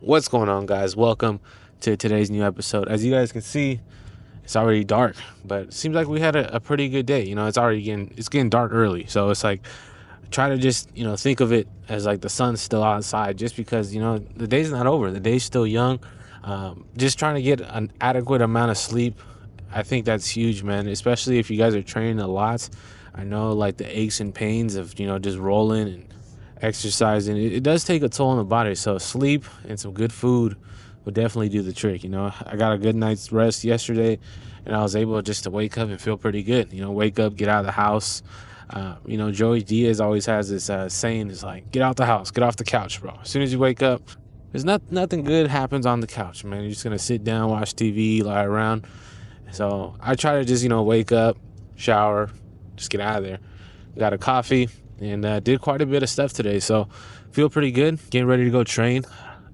What's going on, guys? Welcome to today's new episode. As you guys can see, it's already dark, but it seems like we had a pretty good day. It's getting dark early, so it's like try to just think of it as like the sun's still outside, just because the day's not over. The day's still young. Just trying to get an adequate amount of sleep. I think that's huge, man. Especially if you guys are training a lot. I know like the aches and pains of just rolling and exercising. It does take a toll on the body. So sleep and some good food would definitely do the trick. I got a good night's rest yesterday, and I was able just to wake up and feel pretty good. Wake up, get out of the house. Joey Diaz always has this saying, is like, get out the house, get off the couch, bro. As soon as you wake up, there's nothing good happens on the couch, man. You're just gonna sit down, watch TV, lie around. So I try to just wake up, shower, just get out of there. Got a coffee and did quite a bit of stuff today, so feel pretty good. Getting ready to go train,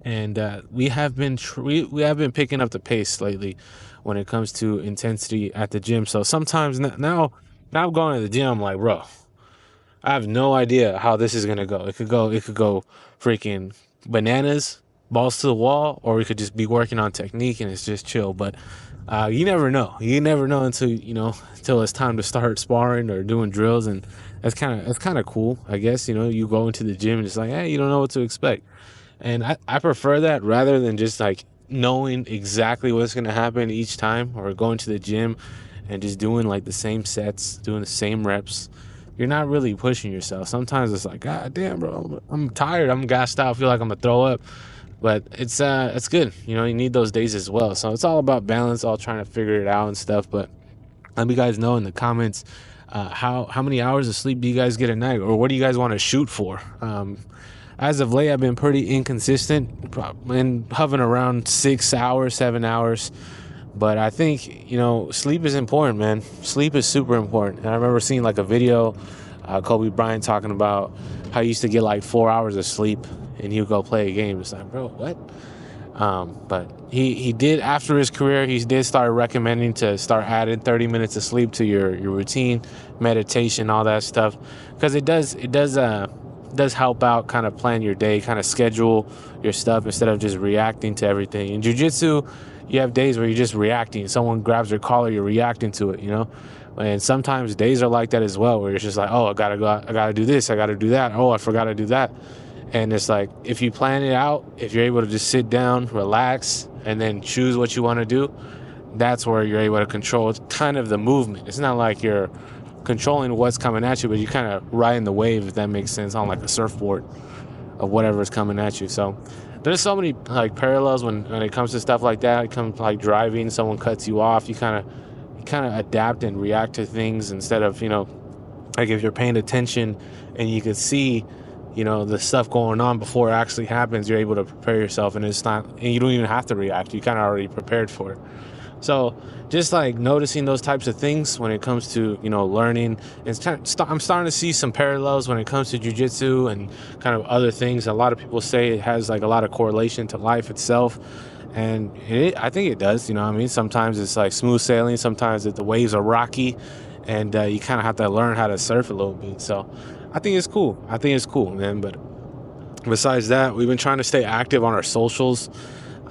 and we have been picking up the pace lately when it comes to intensity at the gym. So sometimes now I'm going to the gym, I'm like, bro, I have no idea how this is gonna go. It could go freaking bananas, balls to the wall, or we could just be working on technique and it's just chill. But you never know. You never know until it's time to start sparring or doing drills, and that's kind of cool, I guess. You go into the gym and it's like, hey, you don't know what to expect, and I prefer that rather than just like knowing exactly what's gonna happen each time, or going to the gym and just doing like the same sets, doing the same reps. You're not really pushing yourself. Sometimes it's like, God damn, bro, I'm tired, I'm gassed out, I feel like I'm gonna throw up. But it's good. You need those days as well. So it's all about balance, all trying to figure it out and stuff. But let me guys know in the comments, how many hours of sleep do you guys get a night, or what do you guys want to shoot for? As of late, I've been pretty inconsistent, and hovering around 6 hours, 7 hours. But I think sleep is important, man. Sleep is super important. And I remember seeing like a video, Kobe Bryant talking about how he used to get like 4 hours of sleep and he would go play a game. It's like, bro, what? But he did, after his career, he did start recommending to start adding 30 minutes of sleep to your routine, meditation, all that stuff, because it does help out, kind of plan your day, kind of schedule your stuff instead of just reacting to everything. In jiu-jitsu, you have days where you're just reacting. Someone grabs your collar, you're reacting to it, and sometimes days are like that as well, where it's just like, oh, I gotta do this, I gotta do that, oh, I forgot to do that. And it's like, if you plan it out, if you're able to just sit down, relax, and then choose what you want to do, that's where you're able to control kind of the movement. It's not like you're controlling what's coming at you, but you're kind of riding the wave, if that makes sense, on like a surfboard of whatever's coming at you. So there's so many like parallels when it comes to stuff like that. It comes like driving, someone cuts you off, you kind of adapt and react to things instead of like if you're paying attention and you can see the stuff going on before it actually happens, you're able to prepare yourself, and you don't even have to react. You kind of already prepared for it. So just like noticing those types of things when it comes to learning, I'm starting to see some parallels when it comes to jiu-jitsu and kind of other things. A lot of people say it has like a lot of correlation to life itself, and I think it does. Sometimes it's like smooth sailing, sometimes the waves are rocky, and you kind of have to learn how to surf a little bit. So I think it's cool, man. But besides that, we've been trying to stay active on our socials.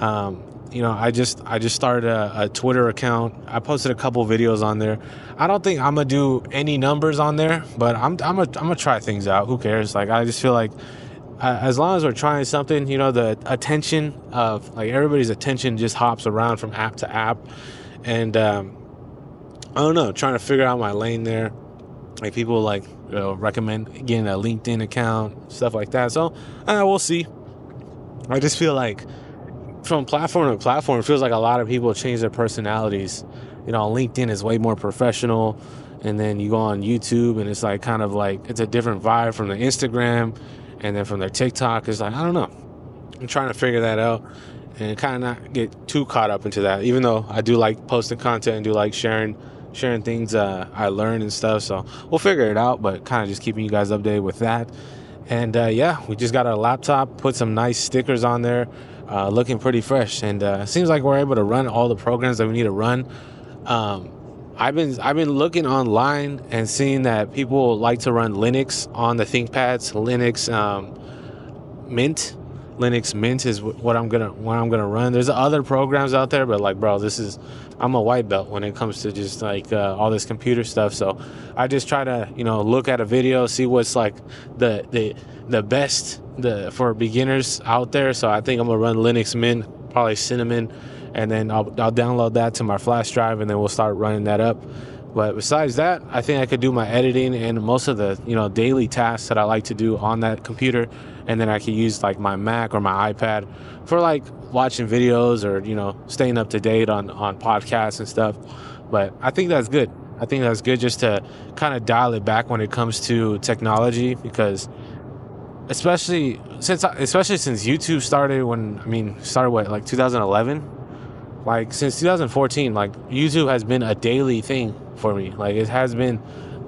I just started a Twitter account. I posted a couple videos on there. I don't think I'm gonna do any numbers on there, but I'm gonna try things out. Who cares? Like, I just feel like as long as we're trying something, the attention of like everybody's attention just hops around from app to app, and I don't know, trying to figure out my lane there. Like, people like recommend getting a LinkedIn account, stuff like that. So we'll see. I just feel like from platform to platform, it feels like a lot of people change their personalities. LinkedIn is way more professional, and then you go on YouTube and it's like kind of like it's a different vibe from the Instagram, and then from their TikTok. It's like, I don't know. I'm trying to figure that out and kind of not get too caught up into that, even though I do like posting content and do like sharing things I learned and stuff. So we'll figure it out, but kind of just keeping you guys updated with that. And we just got our laptop, put some nice stickers on there, looking pretty fresh, and seems like we're able to run all the programs that we need to run. I've been looking online and seeing that people like to run Linux on the ThinkPads, Linux Mint, Linux Mint is what I'm gonna run. There's other programs out there, but like, bro, I'm a white belt when it comes to just like all this computer stuff. So I just try to look at a video, see what's like the best for beginners out there. So I think I'm gonna run Linux Mint, probably Cinnamon, and then I'll download that to my flash drive, and then we'll start running that up. But besides that, I think I could do my editing and most of the daily tasks that I like to do on that computer, and then I could use like my Mac or my iPad for like watching videos or staying up to date on podcasts and stuff. But I think that's good. I think that's good just to kind of dial it back when it comes to technology, because especially since YouTube started like 2011. Like since 2014, like YouTube has been a daily thing for me. Like it has been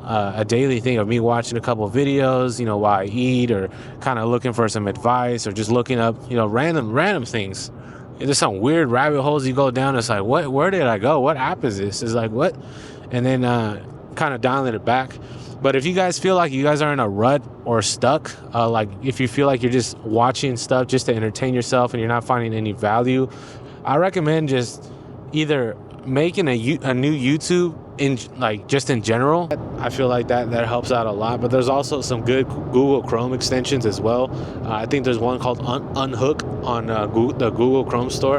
a daily thing of me watching a couple of videos, while I eat, or kind of looking for some advice, or just looking up, random things. There's some weird rabbit holes you go down. It's like, where did I go? What app is this? It's like, what? And then kind of dialing it back. But if you guys feel like you guys are in a rut or stuck, like if you feel like you're just watching stuff just to entertain yourself and you're not finding any value, I recommend just either making a new YouTube in general. I feel like that helps out a lot. But there's also some good Google Chrome extensions as well. I think there's one called Unhook on the Google Chrome store,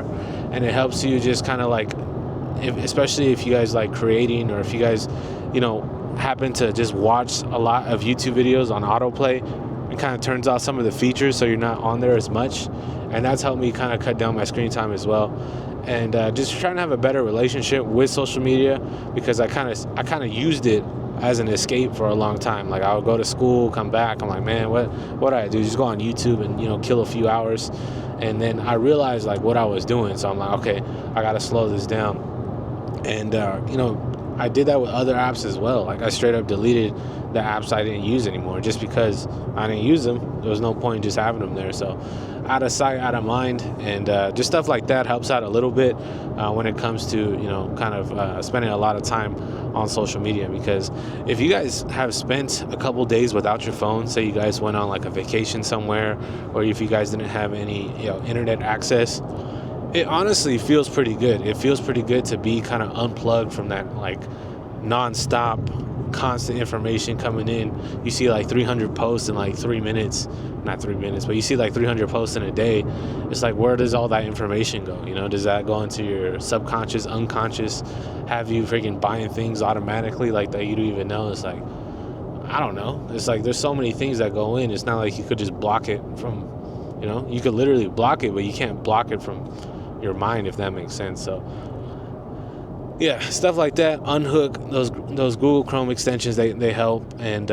and it helps you just kind of like, especially if you guys like creating, or if you guys happen to just watch a lot of YouTube videos on autoplay, it kind of turns off some of the features so you're not on there as much. And that's helped me kind of cut down my screen time as well. And just trying to have a better relationship with social media, because I kind of used it as an escape for a long time. Like I would go to school, come back, I'm like, man, what do I do? Just go on YouTube and kill a few hours. And then I realized like what I was doing. So I'm like, okay, I got to slow this down. And I did that with other apps as well. Like I straight up deleted the apps I didn't use anymore, just because I didn't use them. There was no point in just having them there. So out of sight, out of mind, and just stuff like that helps out a little bit when it comes to kind of spending a lot of time on social media. Because if you guys have spent a couple days without your phone, say you guys went on like a vacation somewhere, or if you guys didn't have any internet access, it honestly feels pretty good. It feels pretty good to be kind of unplugged from that like non-stop constant information coming in. You see like 300 posts in like 3 minutes, not 3 minutes, but you see like 300 posts in a day. It's like, where does all that information go? Does that go into your subconscious, unconscious, have you freaking buying things automatically like that you don't even know? It's like, I don't know. It's like there's so many things that go in. It's not like you could just block it from, you could literally block it, but you can't block it from your mind, if that makes sense. So yeah, stuff like that. Unhook those Google Chrome extensions, they help. And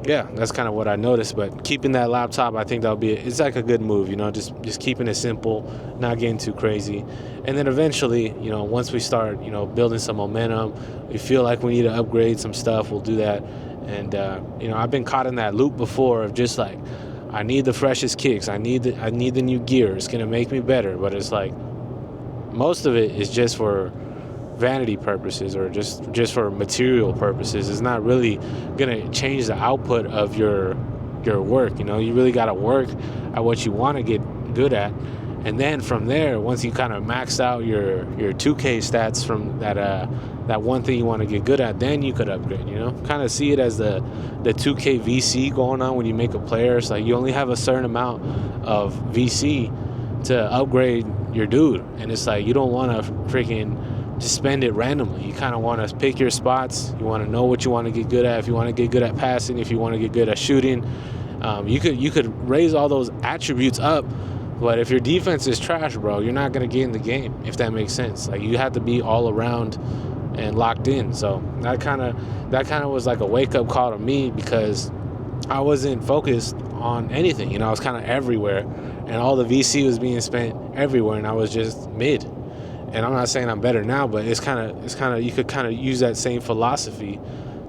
yeah, that's kind of what I noticed. But keeping that laptop, I think it's like a good move, just keeping it simple, not getting too crazy. And then eventually, once we start building some momentum, we feel like we need to upgrade some stuff, we'll do that. And I've been caught in that loop before of just like, I need the freshest kicks, I need the new gear, it's gonna make me better. But it's like most of it is just for vanity purposes, or just for material purposes. It's not really gonna change the output of your work. You really gotta work at what you want to get good at, and then from there, once you kind of maxed out your 2K stats from that one thing you want to get good at, then you could upgrade. Kind of see it as the 2K VC going on when you make a player. It's like you only have a certain amount of VC to upgrade your dude, and it's like you don't want to freaking just spend it randomly. You kind of want to pick your spots. You want to know what you want to get good at. If you want to get good at passing, if you want to get good at shooting, you could raise all those attributes up. But if your defense is trash, bro, you're not gonna get in the game, if that makes sense. Like you have to be all around and locked in. So that kind of was like a wake up call to me, because I wasn't focused on anything. I was kind of everywhere, and all the VC was being spent everywhere, and I was just mid. And I'm not saying I'm better now, but it's kind of you could kind of use that same philosophy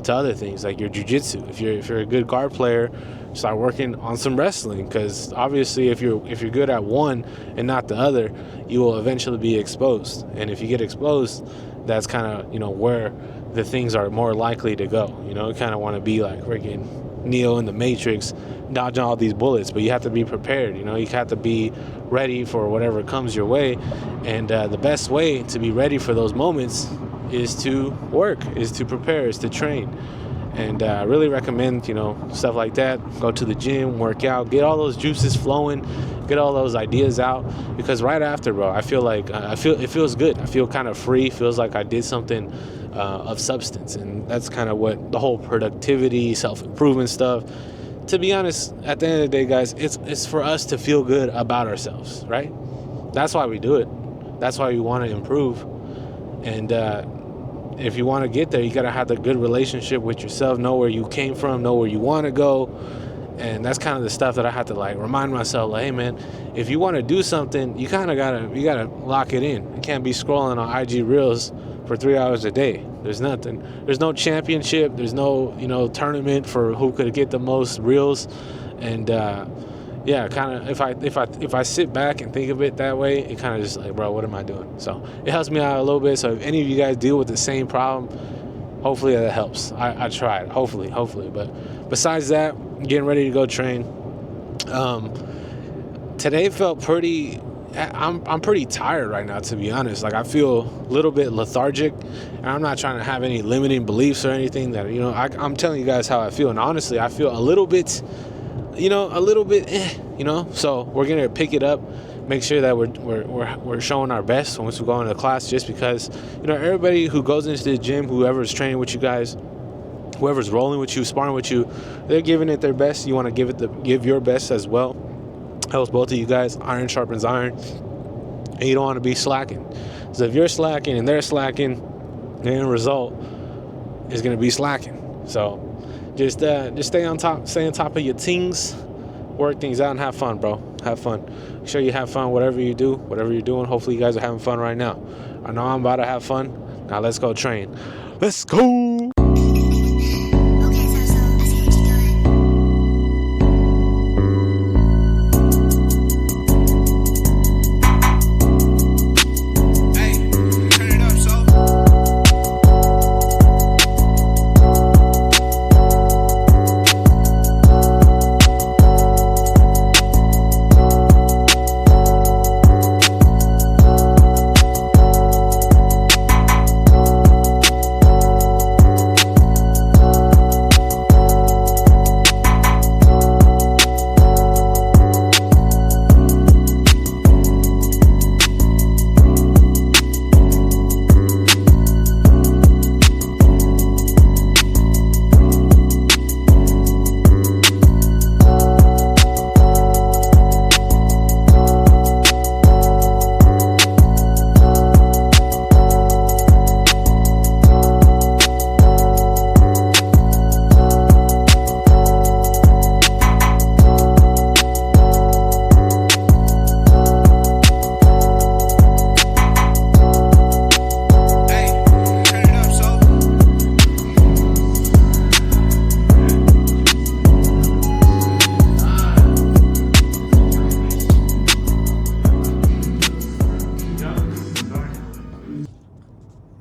to other things, like your jiu-jitsu. If you're a good guard player, start working on some wrestling, because obviously if you're good at one and not the other, you will eventually be exposed. And if you get exposed, that's kind of where the things are more likely to go. You kind of want to be like freaking Neo in the Matrix dodging all these bullets, but you have to be prepared. You have to be ready for whatever comes your way. And the best way to be ready for those moments is to work, is to prepare, is to train. And I really recommend, stuff like that. Go to the gym, work out, get all those juices flowing, get all those ideas out. Because right after, bro, I feel like it feels good. I feel kind of free. Feels like I did something of substance. And that's kind of what the whole productivity, self-improvement stuff. To be honest, at the end of the day, guys, it's for us to feel good about ourselves, right? That's why we do it. That's why we want to improve. And if you want to get there, you got to have a good relationship with yourself, know where you came from, know where you want to go. And that's kind of the stuff that I have to remind myself, hey man, if you want to do something, you kind of gotta lock it in. You can't be scrolling on IG Reels for 3 hours a day. There's nothing. There's no championship. There's no tournament for who could get the most reels. And kind of if I sit back and think of it that way, it kind of just bro, what am I doing? So it helps me out a little bit. So if any of you guys deal with the same problem, hopefully that helps. I tried. Hopefully. But besides that, getting ready to go train. Today felt pretty. I'm pretty tired right now, to be honest. I feel a little bit lethargic, and I'm not trying to have any limiting beliefs or anything. That I'm telling you guys how I feel, and honestly, I feel a little bit, So we're gonna pick it up, make sure that we're showing our best once we go into class. Just because everybody who goes into the gym, whoever's training with you guys, whoever's rolling with you, sparring with you, they're giving it their best. You want to give your best as well. Helps both of you guys. Iron sharpens iron, and you don't want to be slacking. So if you're slacking and they're slacking, the end result is going to be slacking. So just stay on top of your things, work things out, and have fun, bro. Have fun. Make sure you have fun whatever you do, whatever you're doing. Hopefully you guys are having fun right now. I know I'm about to have fun. Now let's go train. Let's go.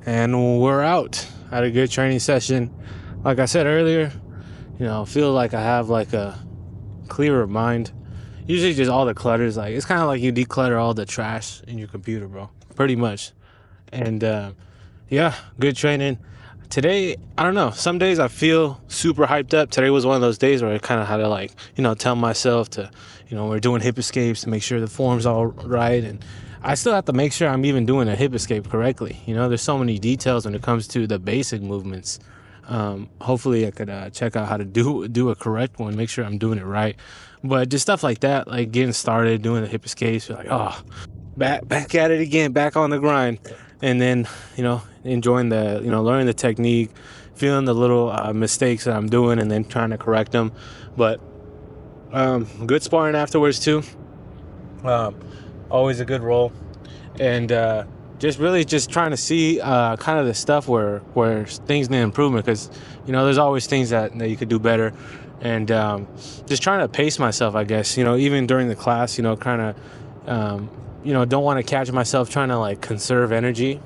And we're out. Had a good training session. Like I said earlier, feel like I have a clearer mind. Usually just all the clutters, it's kind of like you declutter all the trash in your computer, bro. Pretty much. And good training. Today, I don't know. Some days I feel super hyped up. Today was one of those days where I kind of had to tell myself to, we're doing hip escapes to make sure the form's all right. And I still have to make sure I'm even doing a hip escape correctly. There's so many details when it comes to the basic movements. Hopefully I could check out how to do a correct one, make sure I'm doing it right. But just stuff like that, getting started, doing the hip escapes, you're back at it again, back on the grind. And then, enjoying the, learning the technique, feeling the little mistakes that I'm doing and then trying to correct them. But good sparring afterwards too. Always a good roll. And just trying to see kind of the stuff where things need improvement, because there's always things that you could do better. And just trying to pace myself, I guess, even during the class, kind of don't want to catch myself trying to conserve energy.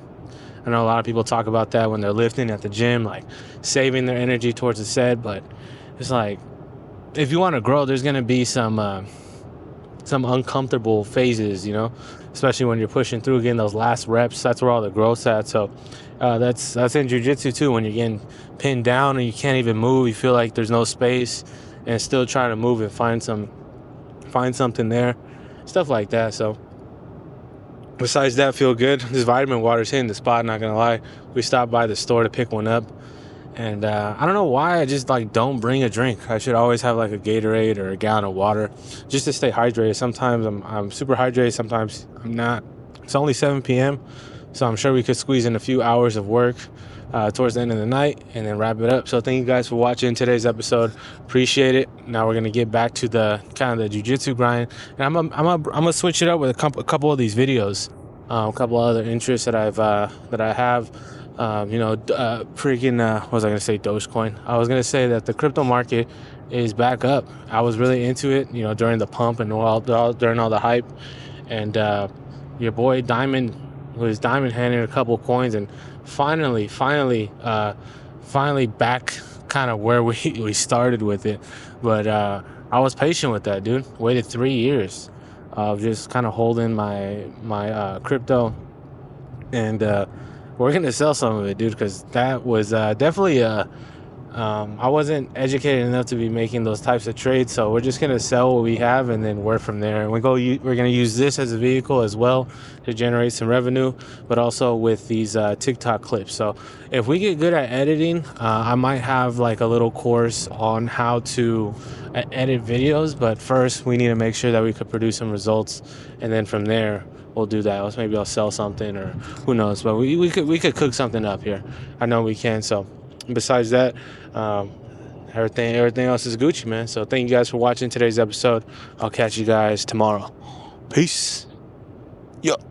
I know a lot of people talk about that when they're lifting at the gym, saving their energy towards the set, but it's if you want to grow, there's gonna be some uncomfortable phases, you know, especially when you're pushing through, getting those last reps. That's where all the growth's at. So that's in jiu-jitsu too. When you're getting pinned down and you can't even move, you feel like there's no space, and still trying to move and find something there, stuff like that. So besides that, feel good. This vitamin water's hitting the spot, not gonna lie. We stopped by the store to pick one up, and I don't know why I just like don't bring a drink. I should always have like a Gatorade or a gallon of water just to stay hydrated. Sometimes I'm super hydrated, sometimes I'm not. It's only 7 p.m., so I'm sure we could squeeze in a few hours of work towards the end of the night and then wrap it up. So thank you guys for watching today's episode. Appreciate it. Now we're gonna get back to the kind of the jiu-jitsu grind, and I'm gonna switch it up with a couple of these videos, a couple other interests that I have. What was I gonna say? Dogecoin. I was gonna say that the crypto market is back up. I was really into it, you know, during the pump and during all the hype, and your boy Diamond was diamond handing a couple coins, and finally back kind of where we started with it. But I was patient with that, dude. Waited 3 years of just kind of holding my crypto, and we're gonna sell some of it, dude, because that was definitely I wasn't educated enough to be making those types of trades. So we're just gonna sell what we have and then work from there. And we're gonna use this as a vehicle as well to generate some revenue, but also with these TikTok clips. So if we get good at editing, I might have like a little course on how to edit videos. But first, we need to make sure that we could produce some results, and then from there we'll do that. Else maybe I'll sell something, or who knows. But we could cook something up here. I know we can. So besides that, everything else is Gucci, man. So thank you guys for watching today's episode. I'll catch you guys tomorrow. Peace. Yup.